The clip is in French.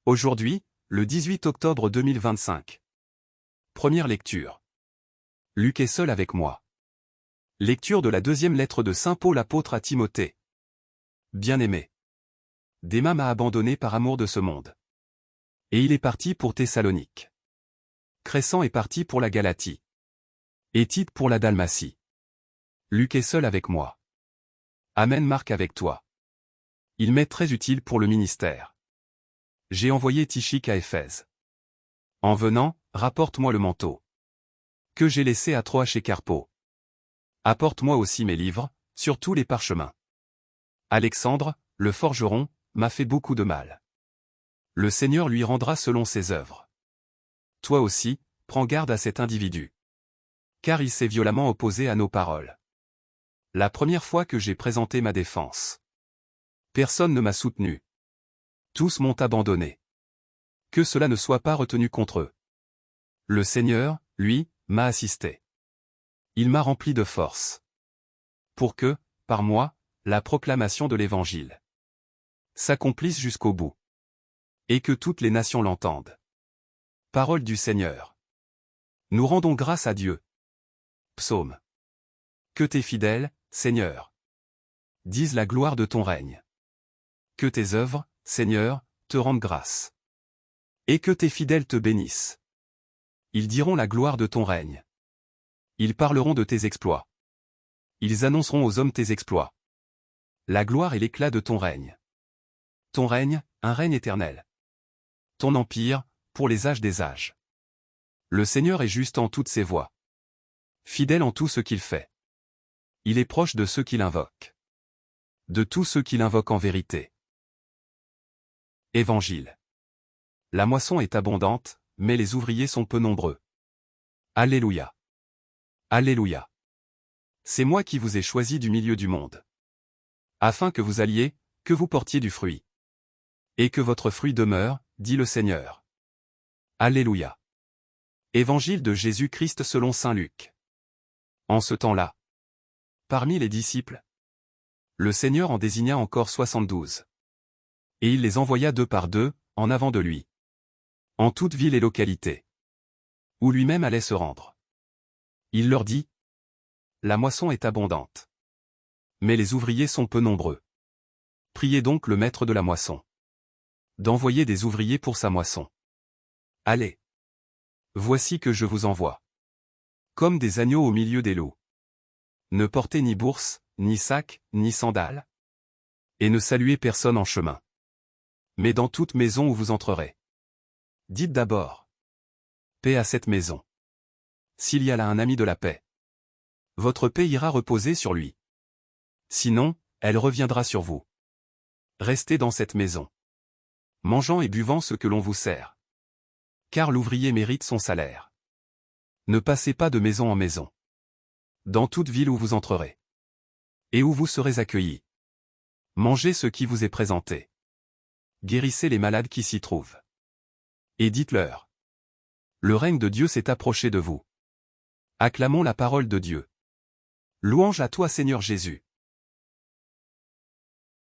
Aujourd'hui, le 18 octobre 2025. Première lecture. Luc est seul avec moi. Lecture de la deuxième lettre de Saint Paul apôtre à Timothée. Bien-aimé. Déma m'a abandonné par amour de ce monde. Et il est parti pour Thessalonique. Crescent est parti pour la Galatie. Et Tite pour la Dalmatie. Luc est seul avec moi. Amen. Marc avec toi. Il m'est très utile pour le ministère. J'ai envoyé Tychik à Éphèse. En venant, rapporte-moi le manteau que j'ai laissé à Troie chez Carpo. Apporte-moi aussi mes livres, surtout les parchemins. Alexandre, le forgeron, m'a fait beaucoup de mal. Le Seigneur lui rendra selon ses œuvres. Toi aussi, prends garde à cet individu. Car il s'est violemment opposé à nos paroles. La première fois que j'ai présenté ma défense, personne ne m'a soutenu. Tous m'ont abandonné. Que cela ne soit pas retenu contre eux. Le Seigneur, lui, m'a assisté. Il m'a rempli de force. Pour que, par moi, la proclamation de l'Évangile s'accomplisse jusqu'au bout. Et que toutes les nations l'entendent. Parole du Seigneur. Nous rendons grâce à Dieu. Psaume. Que tes fidèles, Seigneur, disent la gloire de ton règne. Que tes œuvres, Seigneur, te rendent grâce. Et que tes fidèles te bénissent. Ils diront la gloire de ton règne. Ils parleront de tes exploits. Ils annonceront aux hommes tes exploits. La gloire et l'éclat de ton règne. Ton règne, un règne éternel. Ton empire, pour les âges des âges. Le Seigneur est juste en toutes ses voies. Fidèle en tout ce qu'il fait. Il est proche de ceux qui l'invoquent. De tous ceux qui l'invoquent en vérité. Évangile. La moisson est abondante, mais les ouvriers sont peu nombreux. Alléluia. Alléluia. C'est moi qui vous ai choisi du milieu du monde. Afin que vous alliez, que vous portiez du fruit. Et que votre fruit demeure, dit le Seigneur. Alléluia. Évangile de Jésus-Christ selon saint Luc. En ce temps-là, parmi les disciples, le Seigneur en désigna encore 72. Et il les envoya deux par deux, en avant de lui. En toute ville et localité. Où lui-même allait se rendre. Il leur dit: la moisson est abondante. Mais les ouvriers sont peu nombreux. Priez donc le maître de la moisson d'envoyer des ouvriers pour sa moisson. Allez. Voici que je vous envoie. Comme des agneaux au milieu des loups. Ne portez ni bourse, ni sac, ni sandales. Et ne saluez personne en chemin. Mais dans toute maison où vous entrerez, dites d'abord: paix à cette maison. S'il y a là un ami de la paix, votre paix ira reposer sur lui. Sinon, elle reviendra sur vous. Restez dans cette maison, mangeant et buvant ce que l'on vous sert. Car l'ouvrier mérite son salaire. Ne passez pas de maison en maison. Dans toute ville où vous entrerez. Et où vous serez accueillis. Mangez ce qui vous est présenté. Guérissez les malades qui s'y trouvent. Et dites-leur: le règne de Dieu s'est approché de vous. Acclamons la parole de Dieu. Louange à toi Seigneur Jésus.